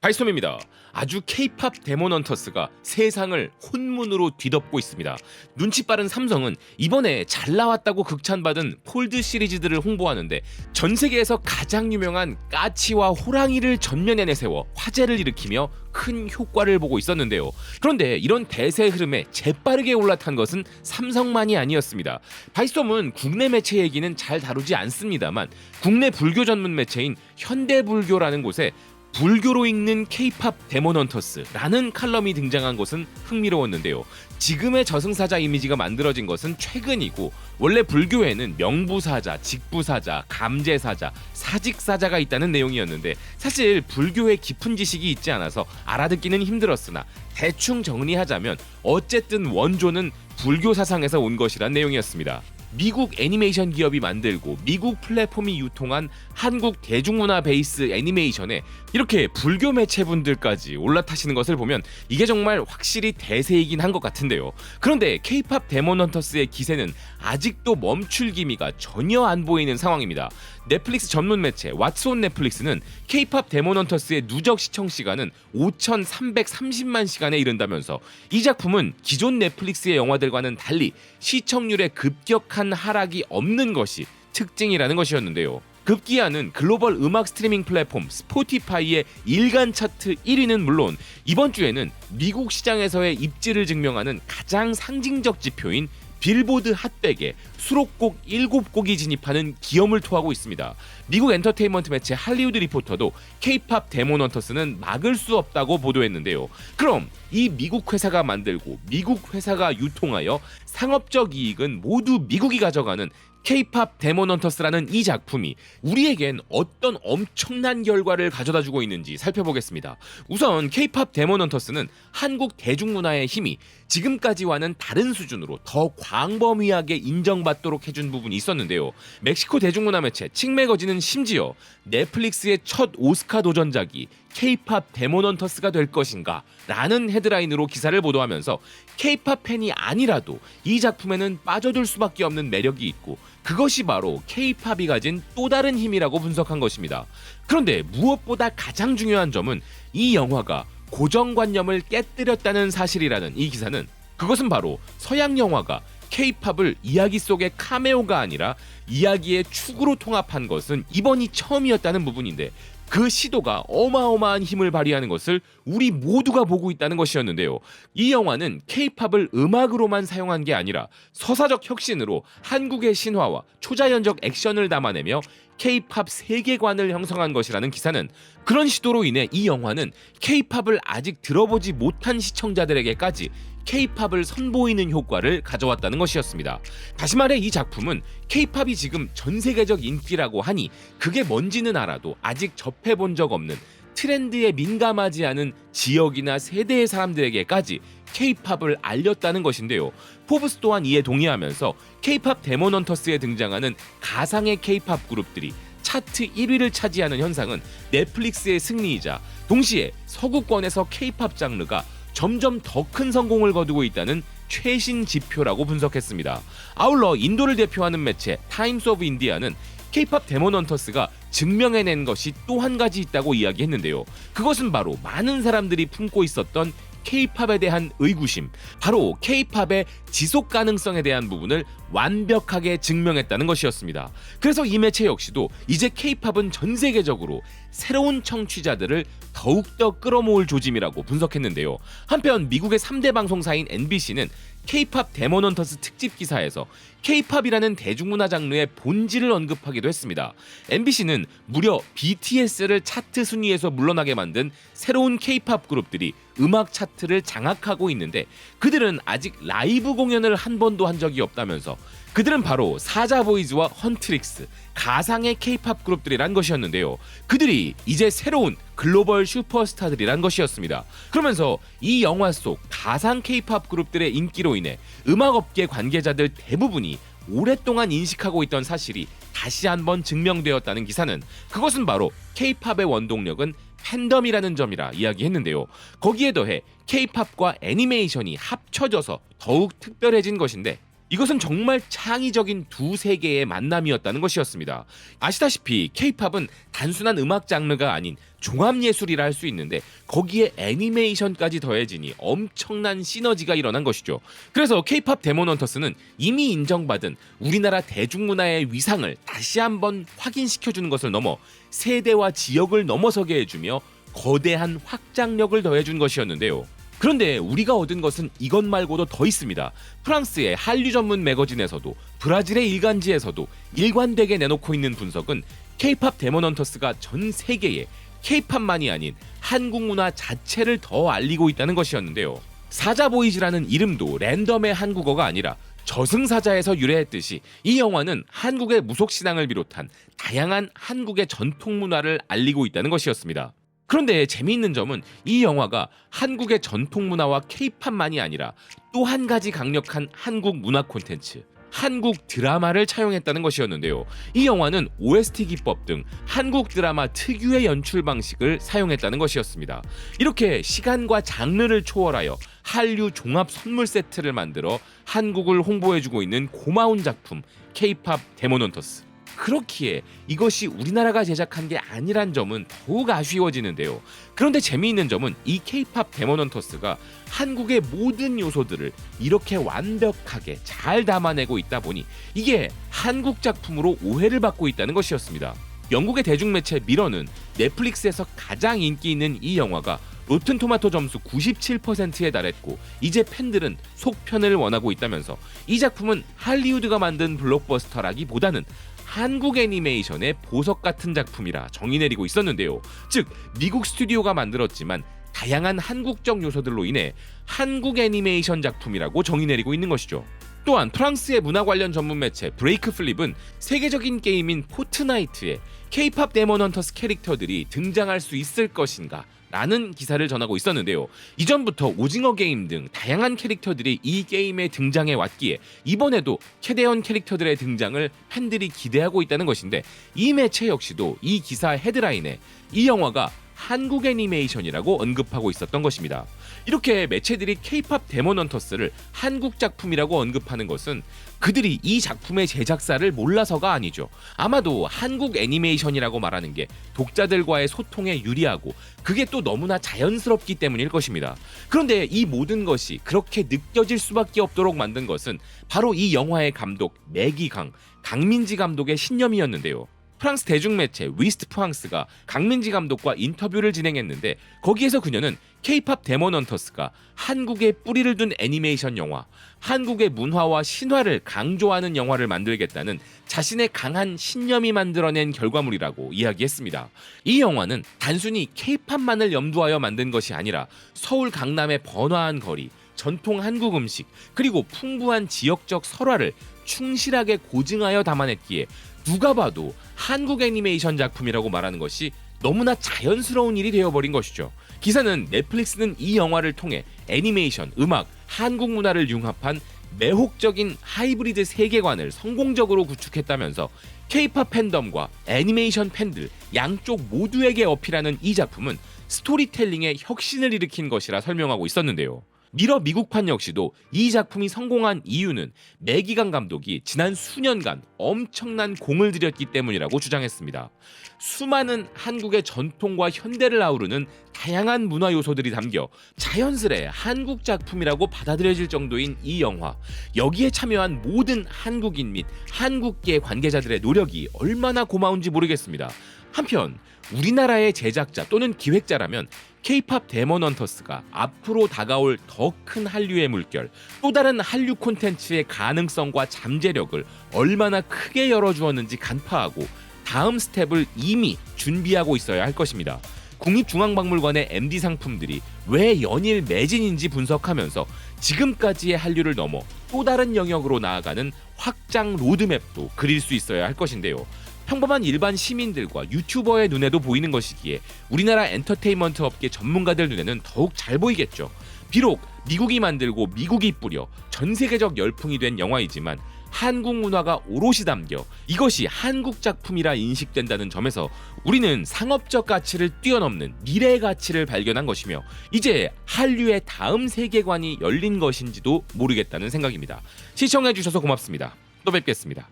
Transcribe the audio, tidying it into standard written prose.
하이소미입니다. 아주 K-팝 데몬헌터스가 세상을 혼문으로 뒤덮고 있습니다. 눈치 빠른 삼성은 이번에 잘 나왔다고 극찬받은 폴드 시리즈들을 홍보하는데 전 세계에서 가장 유명한 까치와 호랑이를 전면에 내세워 화제를 일으키며 큰 효과를 보고 있었는데요. 그런데 이런 대세 흐름에 재빠르게 올라탄 것은 삼성만이 아니었습니다. 바이썸은 국내 매체 얘기는 잘 다루지 않습니다만 국내 불교 전문 매체인 현대불교라는 곳에 불교로 읽는 K-팝 데몬헌터스라는 칼럼이 등장한 것은 흥미로웠는데요. 지금의 저승사자 이미지가 만들어진 것은 최근이고 원래 불교에는 명부사자, 직부사자, 감제사자, 사직사자가 있다는 내용이었는데 사실 불교에 깊은 지식이 있지 않아서 알아듣기는 힘들었으나 대충 정리하자면 어쨌든 원조는 불교 사상에서 온 것이란 내용이었습니다. 미국 애니메이션 기업이 만들고 미국 플랫폼이 유통한 한국 대중문화 베이스 애니메이션에 이렇게 불교 매체분들까지 올라타시는 것을 보면 이게 정말 확실히 대세이긴 한 것 같은데요. 그런데 K-팝 데몬헌터스의 기세는 아직도 멈출 기미가 전혀 안 보이는 상황입니다. 넷플릭스 전문 매체 왓츠 온 넷플릭스는 K-팝 데몬헌터스의 누적 시청 시간은 5,330만 시간에 이른다면서 이 작품은 기존 넷플릭스의 영화들과는 달리 시청률의 급격한 하락이 없는 것이 특징이라는 것이었는데요. 급기야는 글로벌 음악 스트리밍 플랫폼 스포티파이의 일간 차트 1위는 물론 이번 주에는 미국 시장에서의 입지를 증명하는 가장 상징적 지표인 빌보드 핫백에 수록곡 7곡이 진입하는 기염을 토하고 있습니다. 미국 엔터테인먼트 매체 할리우드 리포터도 K-팝 데몬헌터스는 막을 수 없다고 보도했는데요. 그럼 이 미국 회사가 만들고 미국 회사가 유통하여 상업적 이익은 모두 미국이 가져가는 K-팝 데몬헌터스라는 이 작품이 우리에겐 어떤 엄청난 결과를 가져다주고 있는지 살펴보겠습니다. 우선 K-팝 데몬헌터스는 한국 대중문화의 힘이 지금까지와는 다른 수준으로 더 광범위하게 인정받도록 해준 부분이 있었는데요. 멕시코 대중문화 매체 칙매거진은 심지어 넷플릭스의 첫 오스카 도전작이 K-팝 데몬헌터스가 될 것인가 라는 헤드라인으로 기사를 보도하면서 K-팝 팬이 아니라도 이 작품에는 빠져들 수밖에 없는 매력이 있고 그것이 바로 K-팝이 가진 또 다른 힘이라고 분석한 것입니다. 그런데 무엇보다 가장 중요한 점은 이 영화가 고정관념을 깨뜨렸다는 사실이라는 이 기사는 그것은 바로 서양 영화가 K-팝을 이야기 속의 카메오가 아니라 이야기의 축으로 통합한 것은 이번이 처음이었다는 부분인데 그 시도가 어마어마한 힘을 발휘하는 것을 우리 모두가 보고 있다는 것이었는데요. 이 영화는 K-팝을 음악으로만 사용한 게 아니라 서사적 혁신으로 한국의 신화와 초자연적 액션을 담아내며 K-팝 세계관을 형성한 것이라는 기사는 그런 시도로 인해 이 영화는 K-팝을 아직 들어보지 못한 시청자들에게까지 K-팝을 선보이는 효과를 가져왔다는 것이었습니다. 다시 말해 이 작품은 K-팝이 지금 전 세계적 인기라고 하니 그게 뭔지는 알아도 아직 접해본 적 없는 트렌드에 민감하지 않은 지역이나 세대의 사람들에게까지 K-팝을 알렸다는 것인데요. 포브스 또한 이에 동의하면서 K-팝 데몬헌터스에 등장하는 가상의 K-팝 그룹들이 차트 1위를 차지하는 현상은 넷플릭스의 승리이자 동시에 서구권에서 K-팝 장르가 점점 더 큰 성공을 거두고 있다는 최신 지표라고 분석했습니다. 아울러 인도를 대표하는 매체 타임스 오브 인디아는 K-팝 데몬헌터스가 증명해낸 것이 또 한 가지 있다고 이야기했는데요. 그것은 바로 많은 사람들이 품고 있었던 K-팝에 대한 의구심, 바로 K-팝의 지속 가능성에 대한 부분을 완벽하게 증명했다는 것이었습니다. 그래서 이 매체 역시도 이제 K-팝은 전 세계적으로 새로운 청취자들을 더욱더 끌어모을 조짐이라고 분석했는데요. 한편 미국의 3대 방송사인 MBC는 K-팝 데몬헌터스 특집 기사에서 K-팝이라는 대중문화 장르의 본질을 언급하기도 했습니다. MBC는 무려 BTS를 차트 순위에서 물러나게 만든 새로운 K-팝 그룹들이 음악 차트를 장악하고 있는데 그들은 아직 라이브 공연을 한 번도 한 적이 없다면서 그들은 바로 사자보이즈와 헌트릭스, 가상의 K-팝 그룹들이란 것이었는데요. 그들이 이제 새로운 글로벌 슈퍼스타들이란 것이었습니다. 그러면서 이 영화 속 가상 K-팝 그룹들의 인기로 인해 음악업계 관계자들 대부분이 오랫동안 인식하고 있던 사실이 다시 한번 증명되었다는 기사는 그것은 바로 K-팝의 원동력은 팬덤이라는 점이라 이야기했는데요. 거기에 더해 K-팝과 애니메이션이 합쳐져서 더욱 특별해진 것인데 이것은 정말 창의적인 두 세계의 만남이었다는 것이었습니다. 아시다시피 K-팝은 단순한 음악 장르가 아닌 종합예술이라 할 수 있는데 거기에 애니메이션까지 더해지니 엄청난 시너지가 일어난 것이죠. 그래서 K-팝 데몬 헌터스는 이미 인정받은 우리나라 대중문화의 위상을 다시 한번 확인시켜주는 것을 넘어 세대와 지역을 넘어서게 해주며 거대한 확장력을 더해준 것이었는데요. 그런데 우리가 얻은 것은 이것 말고도 더 있습니다. 프랑스의 한류 전문 매거진에서도 브라질의 일간지에서도 일관되게 내놓고 있는 분석은 K-팝 데몬 헌터스가 전 세계에 K-팝만이 아닌 한국 문화 자체를 더 알리고 있다는 것이었는데요. 사자보이즈라는 이름도 랜덤의 한국어가 아니라 저승사자에서 유래했듯이 이 영화는 한국의 무속신앙을 비롯한 다양한 한국의 전통 문화를 알리고 있다는 것이었습니다. 그런데 재미있는 점은 이 영화가 한국의 전통 문화와 K-팝만이 아니라 또 한 가지 강력한 한국 문화 콘텐츠, 한국 드라마를 차용했다는 것이었는데요. 이 영화는 OST 기법 등 한국 드라마 특유의 연출 방식을 사용했다는 것이었습니다. 이렇게 시간과 장르를 초월하여 한류 종합 선물 세트를 만들어 한국을 홍보해주고 있는 고마운 작품 K-팝 데몬 헌터스. 그렇기에 이것이 우리나라가 제작한 게 아니란 점은 더욱 아쉬워지는데요. 그런데 재미있는 점은 이 K-팝 데몬 헌터스가 한국의 모든 요소들을 이렇게 완벽하게 잘 담아내고 있다 보니 이게 한국 작품으로 오해를 받고 있다는 것이었습니다. 영국의 대중매체 미러는 넷플릭스에서 가장 인기 있는 이 영화가 로튼토마토 점수 97%에 달했고 이제 팬들은 속편을 원하고 있다면서 이 작품은 할리우드가 만든 블록버스터라기보다는 한국 애니메이션의 보석 같은 작품이라 정의 내리고 있었는데요. 즉 미국 스튜디오가 만들었지만 다양한 한국적 요소들로 인해 한국 애니메이션 작품이라고 정의 내리고 있는 것이죠. 또한 프랑스의 문화 관련 전문 매체 브레이크 플립은 세계적인 게임인 포트나이트에 K-팝 데몬 헌터스 캐릭터들이 등장할 수 있을 것인가 라는 기사를 전하고 있었는데요. 이전부터 오징어 게임 등 다양한 캐릭터들이 이 게임에 등장해 왔기에 이번에도 캐대언 캐릭터들의 등장을 팬들이 기대하고 있다는 것인데 이 매체 역시도 이 기사 헤드라인에 이 영화가 한국 애니메이션이라고 언급하고 있었던 것입니다. 이렇게 매체들이 K-팝 데몬 헌터스를 한국 작품이라고 언급하는 것은 그들이 이 작품의 제작사를 몰라서가 아니죠. 아마도 한국 애니메이션이라고 말하는 게 독자들과의 소통에 유리하고 그게 또 너무나 자연스럽기 때문일 것입니다. 그런데 이 모든 것이 그렇게 느껴질 수밖에 없도록 만든 것은 바로 이 영화의 감독 매기강, 강민지 감독의 신념이었는데요. 프랑스 대중매체 위스트 프랑스가 강민지 감독과 인터뷰를 진행했는데 거기에서 그녀는 K-팝 데몬 헌터스가 한국에 뿌리를 둔 애니메이션 영화, 한국의 문화와 신화를 강조하는 영화를 만들겠다는 자신의 강한 신념이 만들어낸 결과물이라고 이야기했습니다. 이 영화는 단순히 K-팝만을 염두하여 만든 것이 아니라 서울 강남의 번화한 거리, 전통 한국 음식, 그리고 풍부한 지역적 설화를 충실하게 고증하여 담아냈기에 누가 봐도 한국 애니메이션 작품이라고 말하는 것이 너무나 자연스러운 일이 되어버린 것이죠. 기사는 넷플릭스는 이 영화를 통해 애니메이션, 음악, 한국 문화를 융합한 매혹적인 하이브리드 세계관을 성공적으로 구축했다면서 K-팝 팬덤과 애니메이션 팬들 양쪽 모두에게 어필하는 이 작품은 스토리텔링의 혁신을 일으킨 것이라 설명하고 있었는데요. 미러 미국판 역시도 이 작품이 성공한 이유는 매기강 감독이 지난 수년간 엄청난 공을 들였기 때문이라고 주장했습니다. 수많은 한국의 전통과 현대를 아우르는 다양한 문화 요소들이 담겨 자연스레 한국 작품이라고 받아들여질 정도인 이 영화, 여기에 참여한 모든 한국인 및 한국계 관계자들의 노력이 얼마나 고마운지 모르겠습니다. 한편 우리나라의 제작자 또는 기획자라면 K-팝 데몬 헌터스가 앞으로 다가올 더 큰 한류의 물결, 또 다른 한류 콘텐츠의 가능성과 잠재력을 얼마나 크게 열어주었는지 간파하고 다음 스텝을 이미 준비하고 있어야 할 것입니다. 국립중앙박물관의 MD 상품들이 왜 연일 매진인지 분석하면서 지금까지의 한류를 넘어 또 다른 영역으로 나아가는 확장 로드맵도 그릴 수 있어야 할 것인데요. 평범한 일반 시민들과 유튜버의 눈에도 보이는 것이기에 우리나라 엔터테인먼트 업계 전문가들 눈에는 더욱 잘 보이겠죠. 비록 미국이 만들고 미국이 뿌려 전 세계적 열풍이 된 영화이지만 한국 문화가 오롯이 담겨 이것이 한국 작품이라 인식된다는 점에서 우리는 상업적 가치를 뛰어넘는 미래 가치를 발견한 것이며 이제 한류의 다음 세계관이 열린 것인지도 모르겠다는 생각입니다. 시청해주셔서 고맙습니다. 또 뵙겠습니다.